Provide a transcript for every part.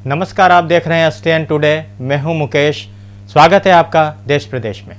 नमस्कार, आप देख रहे हैं STN टुडे। मैं हूं मुकेश। स्वागत है आपका देश प्रदेश में।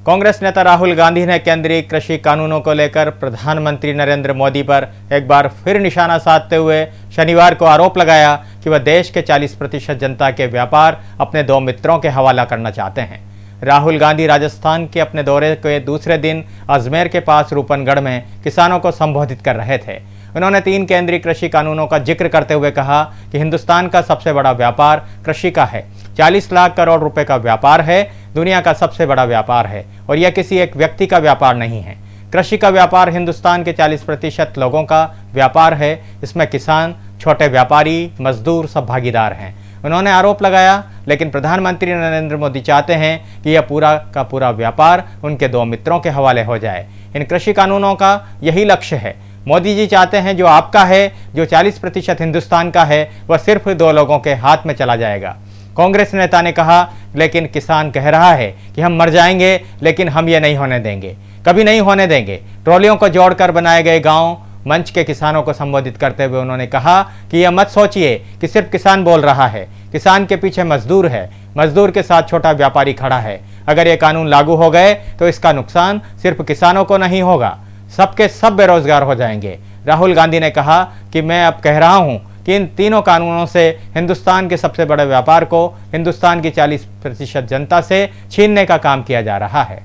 कांग्रेस नेता राहुल गांधी ने केंद्रीय कृषि कानूनों को लेकर प्रधानमंत्री नरेंद्र मोदी पर एक बार फिर निशाना साधते हुए शनिवार को आरोप लगाया कि वह देश के 40% जनता के व्यापार अपने दो मित्रों के हवाला करना चाहते हैं। राहुल गांधी राजस्थान के अपने दौरे के दूसरे दिन अजमेर के पास रूपनगढ़ में किसानों को संबोधित कर रहे थे। उन्होंने 3 केंद्रीय कृषि कानूनों का जिक्र करते हुए कहा कि हिंदुस्तान का सबसे बड़ा व्यापार कृषि का है। 40 लाख करोड़ रुपए का व्यापार है, दुनिया का सबसे बड़ा व्यापार है और यह किसी एक व्यक्ति का व्यापार नहीं है। कृषि का व्यापार हिंदुस्तान के 40% लोगों का व्यापार है। इसमें किसान, छोटे व्यापारी, मजदूर सब भागीदार हैं। उन्होंने आरोप लगाया, लेकिन प्रधानमंत्री नरेंद्र मोदी चाहते हैं कि यह पूरा का पूरा व्यापार उनके 2 मित्रों के हवाले हो जाए। इन कृषि कानूनों का यही लक्ष्य है। मोदी जी चाहते हैं जो आपका है, जो 40% हिंदुस्तान का है, वह सिर्फ 2 लोगों के हाथ में चला जाएगा। कांग्रेस नेता ने कहा, लेकिन किसान कह रहा है कि हम मर जाएंगे, लेकिन हम ये नहीं होने देंगे, कभी नहीं होने देंगे। ट्रॉलियों को जोड़कर बनाए गए गांव मंच के किसानों को संबोधित करते हुए उन्होंने कहा कि यह मत सोचिए कि सिर्फ किसान बोल रहा है। किसान के पीछे मजदूर है, मजदूर के साथ छोटा व्यापारी खड़ा है। अगर ये कानून लागू हो गए तो इसका नुकसान सिर्फ किसानों को नहीं होगा, सबके सब बेरोजगार हो जाएंगे। राहुल गांधी ने कहा कि मैं अब कह रहा हूं कि इन तीनों कानूनों से हिंदुस्तान के सबसे बड़े व्यापार को हिंदुस्तान की 40% जनता से छीनने का काम किया जा रहा है।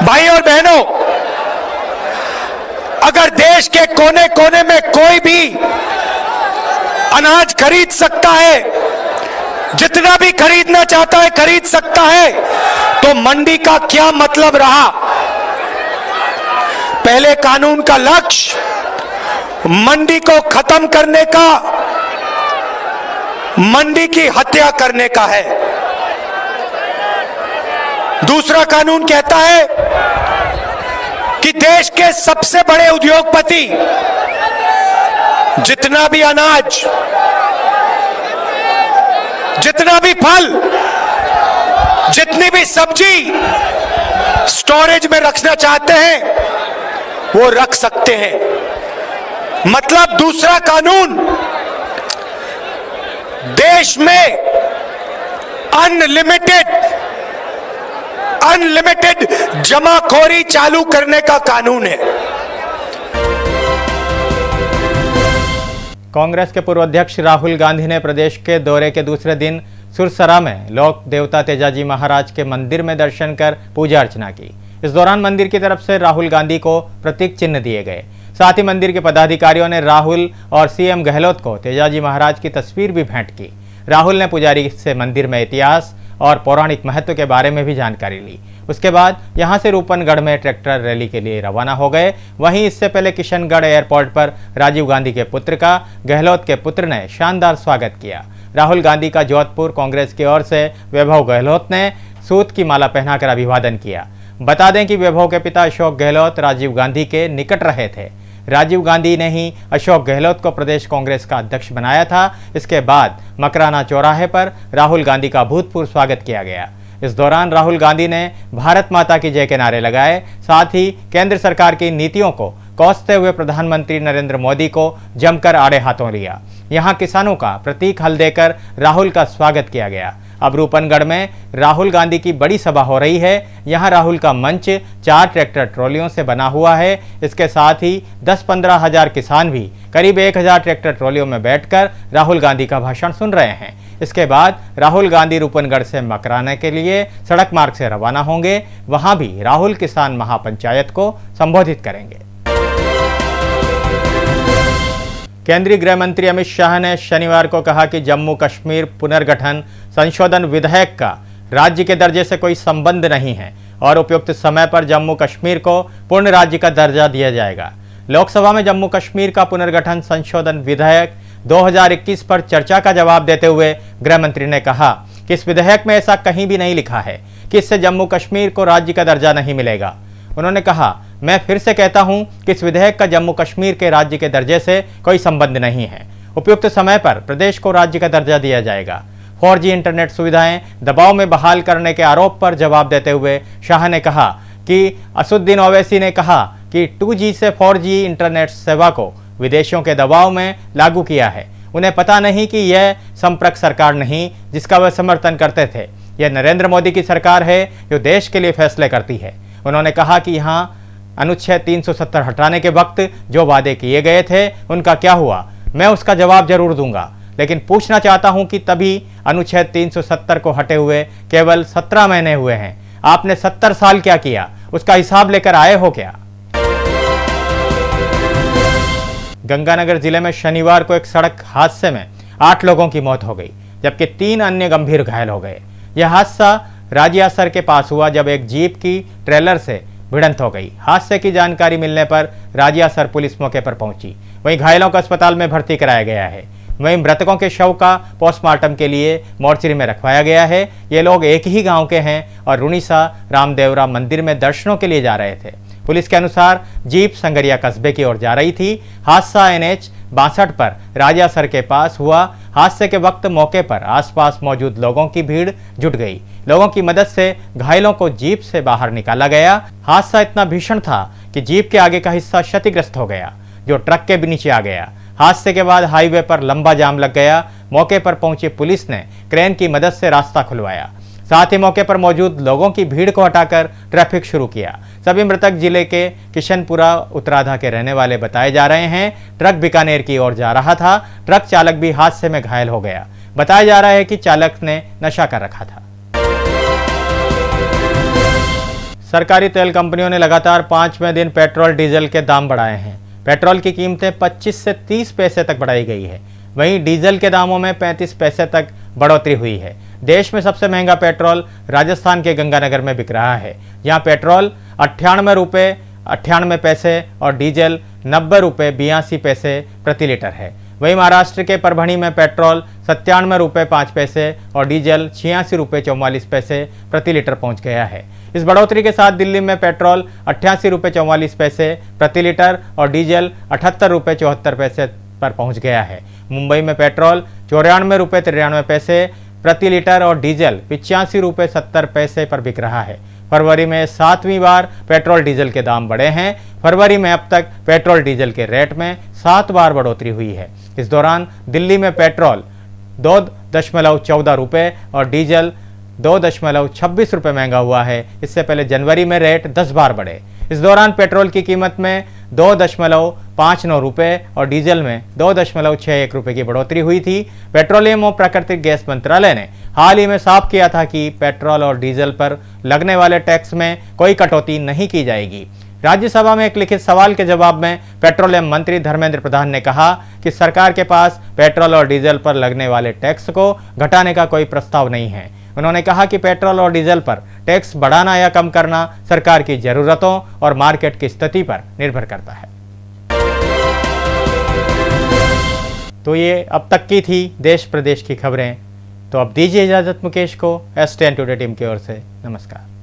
भाई और बहनों, अगर देश के कोने कोने में कोई भी अनाज खरीद सकता है, जितना भी खरीदना चाहता है खरीद सकता है, तो मंडी का क्या मतलब रहा? पहले कानून का लक्ष्य मंडी को खत्म करने का, मंडी की हत्या करने का है। दूसरा कानून कहता है कि देश के सबसे बड़े उद्योगपति जितना भी अनाज, जितना भी फल, जितनी भी सब्जी स्टोरेज में रखना चाहते हैं वो रख सकते हैं। मतलब दूसरा कानून देश में अनलिमिटेड जमाखोरी चालू करने का कानून है। कांग्रेस के पूर्व अध्यक्ष राहुल गांधी ने प्रदेश के दौरे के दूसरे दिन सुरसरा में लोक देवता तेजाजी महाराज के मंदिर में दर्शन कर पूजा अर्चना की। इस दौरान मंदिर की तरफ से राहुल गांधी को प्रतीक चिन्ह दिए गए। साथ ही मंदिर के पदाधिकारियों ने राहुल और CM गहलोत को तेजाजी महाराज की तस्वीर भी भेंट की। राहुल ने पुजारी से मंदिर में इतिहास और पौराणिक महत्व के बारे में भी जानकारी ली। उसके बाद यहां से रूपनगढ़ में ट्रैक्टर रैली के लिए रवाना हो गए। वहीं इससे पहले किशनगढ़ एयरपोर्ट पर राजीव गांधी के पुत्र का गहलोत के पुत्र ने शानदार स्वागत किया। राहुल गांधी का जोधपुर कांग्रेस की ओर से वैभव गहलोत ने सूत की माला पहनाकर अभिवादन किया। बता दें कि वैभव के पिता अशोक गहलोत राजीव गांधी के निकट रहे थे। राजीव गांधी ने ही अशोक गहलोत को प्रदेश कांग्रेस का अध्यक्ष बनाया था। इसके बाद मकराना चौराहे पर राहुल गांधी का भूतपूर्व स्वागत किया गया। इस दौरान राहुल गांधी ने भारत माता की जय के नारे लगाए। साथ ही केंद्र सरकार की नीतियों को कोसते हुए प्रधानमंत्री नरेंद्र मोदी को जमकर आड़े हाथों लिया। यहां किसानों का प्रतीक हल देकर राहुल का स्वागत किया गया। अब रूपनगढ़ में राहुल गांधी की बड़ी सभा हो रही है। यहां राहुल का मंच 4 ट्रैक्टर ट्रॉलियों से बना हुआ है। इसके साथ ही 10-15 हजार किसान भी करीब 1000 ट्रैक्टर ट्रॉलियों में बैठकर राहुल गांधी का भाषण सुन रहे हैं। इसके बाद राहुल गांधी रूपनगढ़ से मकराना के लिए सड़क मार्ग से रवाना होंगे। वहां भी राहुल किसान महापंचायत को संबोधित करेंगे। केंद्रीय गृह मंत्री अमित शाह ने शनिवार को कहा कि जम्मू कश्मीर पुनर्गठन संशोधन विधेयक का राज्य के दर्जे से कोई संबंध नहीं है और उपयुक्त समय पर जम्मू कश्मीर को पूर्ण राज्य का दर्जा दिया जाएगा। लोकसभा में जम्मू कश्मीर का पुनर्गठन संशोधन विधेयक 2021 पर चर्चा का जवाब देते हुए गृह मंत्री ने कहा कि इस विधेयक में ऐसा कहीं भी नहीं लिखा है कि इससे जम्मू कश्मीर को राज्य का दर्जा नहीं मिलेगा। उन्होंने कहा, मैं फिर से कहता हूं कि इस विधेयक का जम्मू कश्मीर के राज्य के दर्जे से कोई संबंध नहीं है। उपयुक्त समय पर प्रदेश को राज्य का दर्जा दिया जाएगा। 4G इंटरनेट सुविधाएं दबाव में बहाल करने के आरोप पर जवाब देते हुए शाह ने कहा कि असुद्दीन ओवैसी ने कहा कि 2G से 4G इंटरनेट सेवा को विदेशों के दबाव में लागू किया है। उन्हें पता नहीं कि यह संपर्क सरकार नहीं जिसका वह समर्थन करते थे, यह नरेंद्र मोदी की सरकार है जो देश के लिए फैसले करती है। उन्होंने कहा कि यहाँ अनुच्छेद 370 हटाने के वक्त जो वादे किए गए थे उनका क्या हुआ, मैं उसका जवाब जरूर दूंगा, लेकिन पूछना चाहता हूं कि तभी अनुच्छेद 370 को हटे हुए केवल 17 महीने हुए हैं। आपने 70 साल क्या किया, उसका हिसाब लेकर आए हो क्या? गंगानगर जिले में शनिवार को एक सड़क हादसे में 8 लोगों की मौत हो गई, जबकि 3 अन्य गंभीर घायल हो गए। यह हादसा राजियासर के पास हुआ जब एक जीप की ट्रेलर से भिड़ंत हो गई। हादसे की जानकारी मिलने पर राजियासर पुलिस मौके पर पहुंची। वहीं घायलों को अस्पताल में भर्ती कराया गया है। वहीं मृतकों के शव का पोस्टमार्टम के लिए मोर्चरी में रखवाया गया है। ये लोग एक ही गांव के हैं और रुणीसा रामदेवरा मंदिर में दर्शनों के लिए जा रहे थे। पुलिस के अनुसार जीप संगरिया कस्बे की ओर जा रही थी। हादसा NH 62 पर राजासर के पास हुआ। हादसे के वक्त मौके पर आसपास मौजूद लोगों की भीड़ जुट गई। लोगों की मदद से घायलों को जीप से बाहर निकाला गया। हादसा इतना भीषण था कि जीप के आगे का हिस्सा क्षतिग्रस्त हो गया, जो ट्रक के भी नीचे आ गया। हादसे के बाद हाईवे पर लंबा जाम लग गया। मौके पर पहुंची पुलिस ने क्रेन की मदद से रास्ता खुलवाया। साथ ही मौके पर मौजूद लोगों की भीड़ को हटाकर ट्रैफिक शुरू किया। सभी मृतक जिले के किशनपुरा उत्तराधा के रहने वाले बताए जा रहे हैं। ट्रक बीकानेर की ओर जा रहा था। ट्रक चालक भी हादसे में घायल हो गया। बताया जा रहा है कि चालक ने नशा कर रखा था। सरकारी तेल कंपनियों ने लगातार 5वें दिन पेट्रोल डीजल के दाम बढ़ाए हैं। पेट्रोल की कीमतें 25 से 30 पैसे तक बढ़ाई गई है। वहीं डीजल के दामों में 35 पैसे तक बढ़ोतरी हुई है। देश में सबसे महंगा पेट्रोल राजस्थान के गंगानगर में बिक रहा है। यहाँ पेट्रोल 98 रुपये 98 पैसे और डीजल 90 रुपये 82 पैसे प्रति लीटर है। वहीं महाराष्ट्र के परभणी में पेट्रोल 97 रुपये 5 पैसे और डीजल 86 रुपये 44 पैसे प्रति लीटर पहुंच गया है। इस बढ़ोतरी के साथ दिल्ली में पेट्रोल 88 रुपये 44 पैसे प्रति लीटर और डीजल 78 रुपये 74 पैसे पर पहुंच गया है। मुंबई में पेट्रोल 94 रुपये 93 पैसे प्रति लीटर और डीजल 85 रुपये 70 पैसे पर बिक रहा है। फरवरी में 7वीं बार पेट्रोल डीजल के दाम बढ़े हैं। फरवरी में अब तक पेट्रोल डीजल के रेट में 7 बार बढ़ोतरी हुई है। इस दौरान दिल्ली में पेट्रोल 2.14 रुपये और डीजल 2.26 रुपये महंगा हुआ है। इससे पहले जनवरी में रेट 10 बार बढ़े। इस दौरान पेट्रोल की कीमत में 2.59 रुपये और डीजल में 2.61 रुपये की बढ़ोतरी हुई थी। पेट्रोलियम और प्राकृतिक गैस मंत्रालय ने हाल ही में साफ किया था कि पेट्रोल और डीजल पर लगने वाले टैक्स में कोई कटौती नहीं की जाएगी। राज्यसभा में एक लिखित सवाल के जवाब में पेट्रोलियम मंत्री धर्मेंद्र प्रधान ने कहा कि सरकार के पास पेट्रोल और डीजल पर लगने वाले टैक्स को घटाने का कोई प्रस्ताव नहीं है। उन्होंने कहा कि पेट्रोल और डीजल पर टैक्स बढ़ाना या कम करना सरकार की जरूरतों और मार्केट की स्थिति पर निर्भर करता है। तो ये अब तक की थी देश प्रदेश की खबरें। तो अब दीजिए इजाजत मुकेश को। STN टुडे टीम की ओर से नमस्कार।